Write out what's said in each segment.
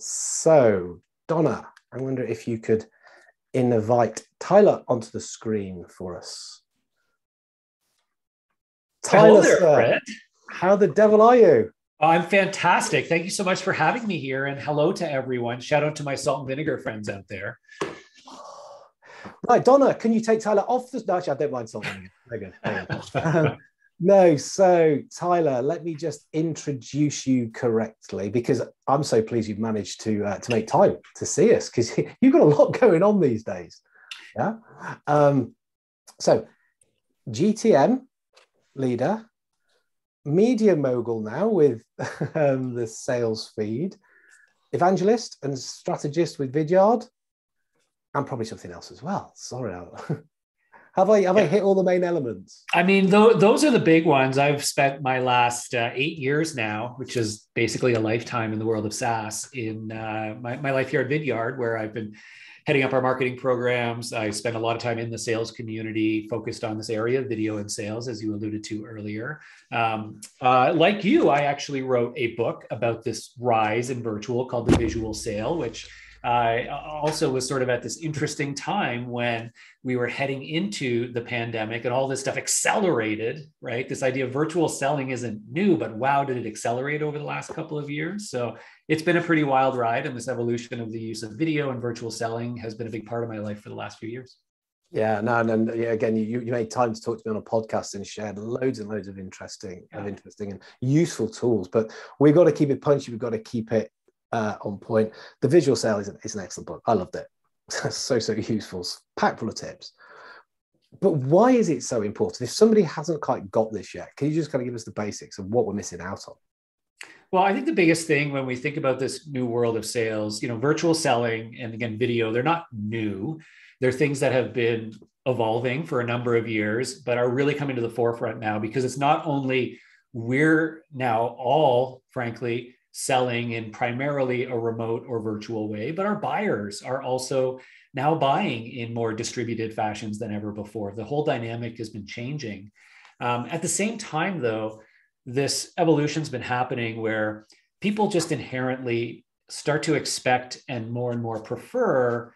So, Donna, I wonder if you could invite Tyler onto the screen for us. Hello Tyler, there, sir, Fred. how the devil are you? Oh, I'm fantastic. Thank you so much for having me here. And hello to everyone. Shout out to my salt and vinegar friends out there. Right, Donna, can you take Tyler off the... No, actually, I don't mind something. Very good. Very good. No, so Tyler, let me just introduce you correctly because I'm so pleased you've managed to make time to see us because you've got a lot going on these days. Yeah. So GTM leader, media mogul now with the sales feed, evangelist and strategist with Vidyard, and probably something else as well. Sorry. Have I hit all the main elements? I mean, those are the big ones. I've spent my last 8 years now, which is basically a lifetime in the world of SaaS, in my life here at Vidyard, where I've been heading up our marketing programs. I spent a lot of time in the sales community, focused on this area of video and sales, as you alluded to earlier. Like you, I actually wrote a book about this rise in virtual called The Visual Sale, which also was sort of at this interesting time when we were heading into the pandemic and all this stuff accelerated, right? This idea of virtual selling isn't new, but wow, did it accelerate over the last couple of years? So it's been a pretty wild ride, and this evolution of the use of video and virtual selling has been a big part of my life for the last few years. Yeah, no, and yeah, again, you made time to talk to me on a podcast and shared loads and loads of interesting and useful tools. But we've got to keep it punchy. We've got to keep it on point. The Visual Sale is an excellent book. I loved it. so useful, packed full of tips. But why is it so important? If somebody hasn't quite got this yet, can you just kind of give us the basics of what we're missing out on? Well, I think the biggest thing when we think about this new world of sales, virtual selling and again, video, they're not new. They're things that have been evolving for a number of years, but are really coming to the forefront now because it's not only we're now all, frankly, selling in primarily a remote or virtual way, but our buyers are also now buying in more distributed fashions than ever before. The whole dynamic has been changing. At the same time, though, this evolution's been happening where people just inherently start to expect and more prefer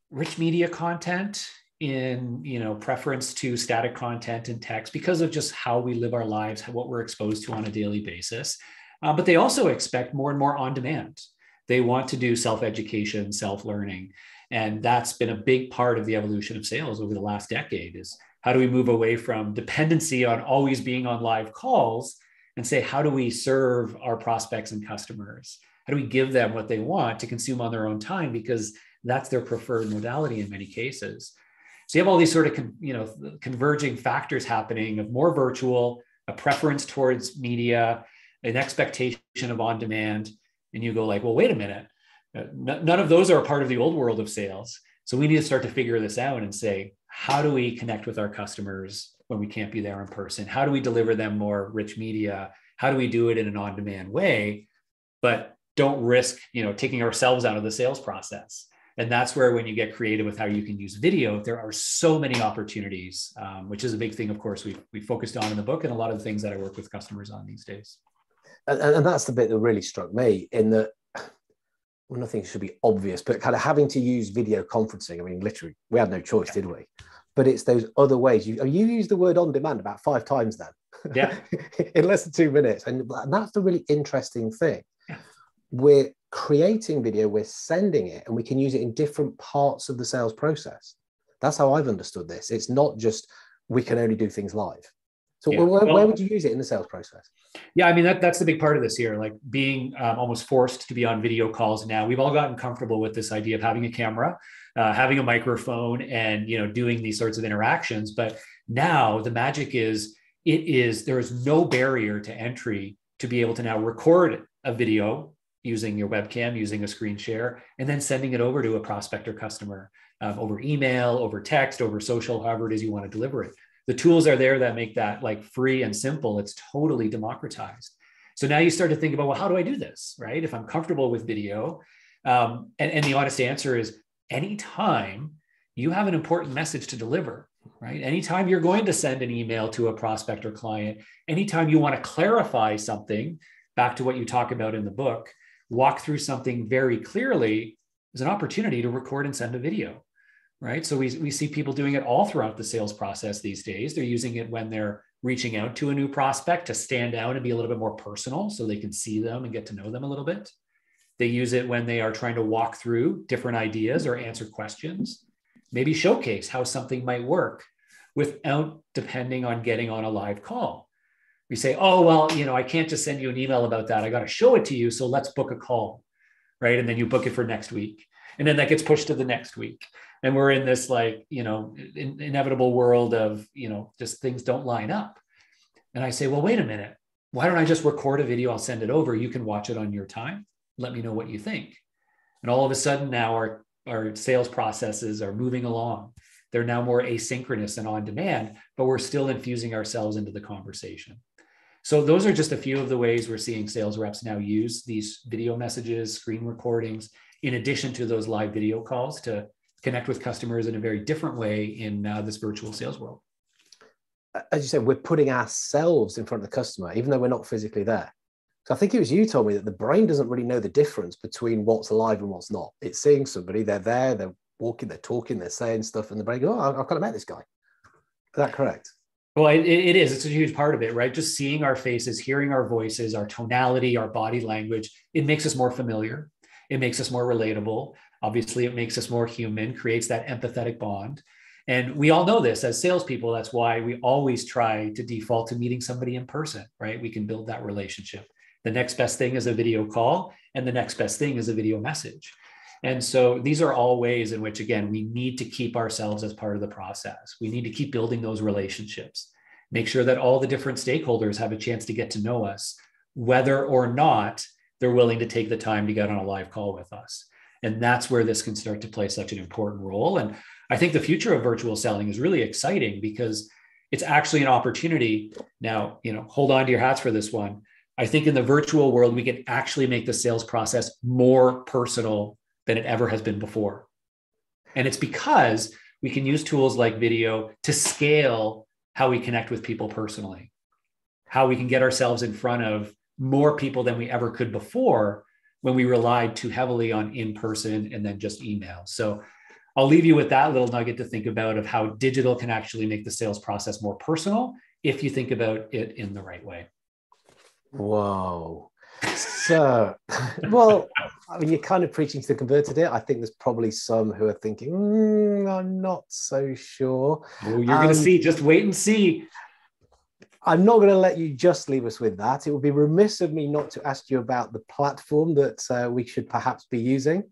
rich media content in preference to static content and text because of just how we live our lives, what we're exposed to on a daily basis. But they also expect more and more on demand. They want to do self-education, self-learning. And that's been a big part of the evolution of sales over the last decade is how do we move away from dependency on always being on live calls and say, how do we serve our prospects and customers? How do we give them what they want to consume on their own time? Because that's their preferred modality in many cases. So you have all these sort of converging factors happening of more virtual, a preference towards media, an expectation of on demand. And you go like, well, wait a minute. None of those are a part of the old world of sales. So we need to start to figure this out and say, how do we connect with our customers when we can't be there in person? How do we deliver them more rich media? How do we do it in an on-demand way, but don't risk, taking ourselves out of the sales process? And that's where when you get creative with how you can use video, there are so many opportunities, which is a big thing, of course, we focused on in the book and a lot of the things that I work with customers on these days. And that's the bit that really struck me in that, well, nothing should be obvious, but kind of having to use video conferencing. I mean, literally, we had no choice, did we? But it's those other ways. You used the word on demand about 5 times then. Yeah. In less than 2 minutes. And that's the really interesting thing. Yeah. We're creating video, we're sending it, and we can use it in different parts of the sales process. That's how I've understood this. It's not just we can only do things live. So where would you use it in the sales process? Yeah, I mean, that's the big part of this here, like being almost forced to be on video calls now. We've all gotten comfortable with this idea of having a camera, having a microphone and, doing these sorts of interactions. But now the magic is, there is no barrier to entry to be able to now record a video using your webcam, using a screen share, and then sending it over to a prospect or customer over email, over text, over social, however it is you want to deliver it. The tools are there that make that like free and simple. It's totally democratized. So now you start to think about, well, how do I do this, right? If I'm comfortable with video, and the honest answer is anytime you have an important message to deliver, right? Anytime you're going to send an email to a prospect or client, anytime you want to clarify something, back to what you talk about in the book, walk through something very clearly is an opportunity to record and send a video, right? So we see people doing it all throughout the sales process these days. They're using it when they're reaching out to a new prospect to stand out and be a little bit more personal so they can see them and get to know them a little bit. They use it when they are trying to walk through different ideas or answer questions, maybe showcase how something might work without depending on getting on a live call. We say, oh, well, I can't just send you an email about that. I got to show it to you. So let's book a call, right? And then you book it for next week. And then that gets pushed to the next week. And we're in this inevitable world of, just things don't line up. And I say, well, wait a minute. Why don't I just record a video? I'll send it over. You can watch it on your time. Let me know what you think. And all of a sudden now our sales processes are moving along. They're now more asynchronous and on demand, but we're still infusing ourselves into the conversation. So those are just a few of the ways we're seeing sales reps now use these video messages, screen recordings, in addition to those live video calls to connect with customers in a very different way in this virtual sales world. As you said, we're putting ourselves in front of the customer, even though we're not physically there. So I think it was you told me that the brain doesn't really know the difference between what's live and what's not. It's seeing somebody, they're there, they're walking, they're talking, they're saying stuff, and the brain goes, oh, I've kind of met this guy. Is that correct? Well, it is. It's a huge part of it, right? Just seeing our faces, hearing our voices, our tonality, our body language, it makes us more familiar. It makes us more relatable. Obviously, it makes us more human, creates that empathetic bond. And we all know this as salespeople. That's why we always try to default to meeting somebody in person, right? We can build that relationship. The next best thing is a video call, and the next best thing is a video message. And so these are all ways in which, again, we need to keep ourselves as part of the process. We need to keep building those relationships, make sure that all the different stakeholders have a chance to get to know us, whether or not they're willing to take the time to get on a live call with us. And that's where this can start to play such an important role. And I think the future of virtual selling is really exciting because it's actually an opportunity. Now, hold on to your hats for this one. I think in the virtual world, we can actually make the sales process more personal than it ever has been before. And it's because we can use tools like video to scale how we connect with people personally, how we can get ourselves in front of more people than we ever could before when we relied too heavily on in-person and then just email. So I'll leave you with that little nugget to think about of how digital can actually make the sales process more personal if you think about it in the right way. Whoa. So, well, I mean, you're kind of preaching to the converted here. I think there's probably some who are thinking, I'm not so sure. Well, you're going to see. Just wait and see. I'm not going to let you just leave us with that. It would be remiss of me not to ask you about the platform that we should perhaps be using.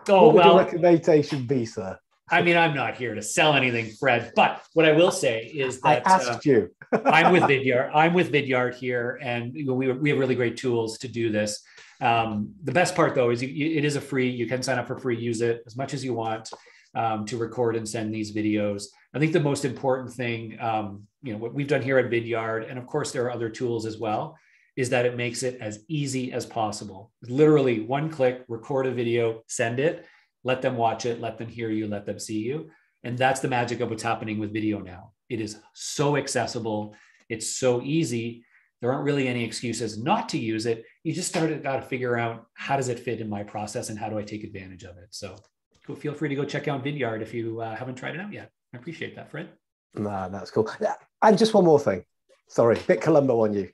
Oh, what would your recommendation be, sir? I mean, I'm not here to sell anything, Fred, but what I will say is that I asked you. I'm with Vidyard here, and we have really great tools to do this. The best part, though, is it is you can sign up for free, use it as much as you want to record and send these videos. I think the most important thing, what we've done here at Vidyard, and of course there are other tools as well, is that it makes it as easy as possible. Literally one click, record a video, send it. Let them watch it, let them hear you, let them see you. And that's the magic of what's happening with video now. It is so accessible. It's so easy. There aren't really any excuses not to use it. You just got to figure out, how does it fit in my process and how do I take advantage of it? So feel free to go check out Vidyard if you haven't tried it out yet. I appreciate that, Fred. Nah, that's cool. And just one more thing. Sorry, bit Columbo on you.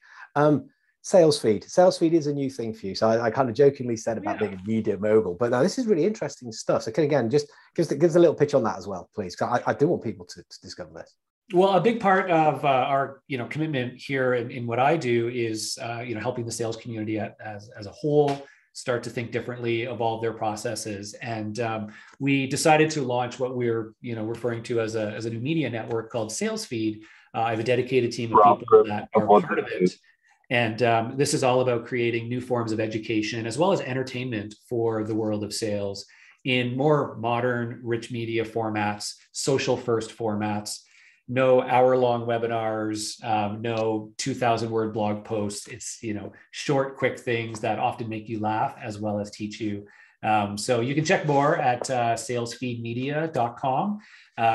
Sales feed. Sales feed is a new thing for you. So I kind of jokingly said about being a media mogul, but now this is really interesting stuff. So again, just give us a little pitch on that as well, please. Because I do want people to discover this. Well, a big part of our commitment here in what I do is helping the sales community as a whole start to think differently, evolve their processes, and we decided to launch what we're referring to as a new media network called Sales Feed. I have a dedicated team of people that are part of it. And this is all about creating new forms of education as well as entertainment for the world of sales in more modern, rich media formats, social first formats, no hour-long webinars, no 2,000-word blog posts. It's, short, quick things that often make you laugh as well as teach you. So you can check more at salesfeedmedia.com.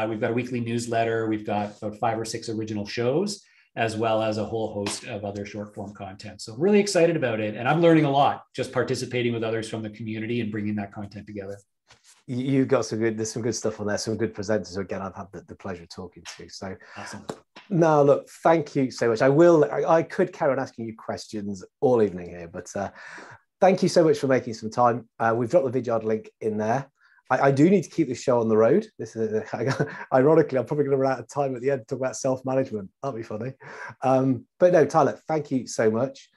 We've got a weekly newsletter. We've got about 5 or 6 original shows. as well as a whole host of other short form content. So I'm really excited about it. And I'm learning a lot just participating with others from the community and bringing that content together. You've got there's some good stuff on there, some good presenters. Again, I've had the pleasure of talking to. So awesome. Now, look, thank you so much. I could carry on asking you questions all evening here, but thank you so much for making some time. We've dropped the Vidyard link in there. I do need to keep the show on the road. This is ironically, I'm probably going to run out of time at the end to talk about self-management. That'll be funny. But no, Tyler, thank you so much.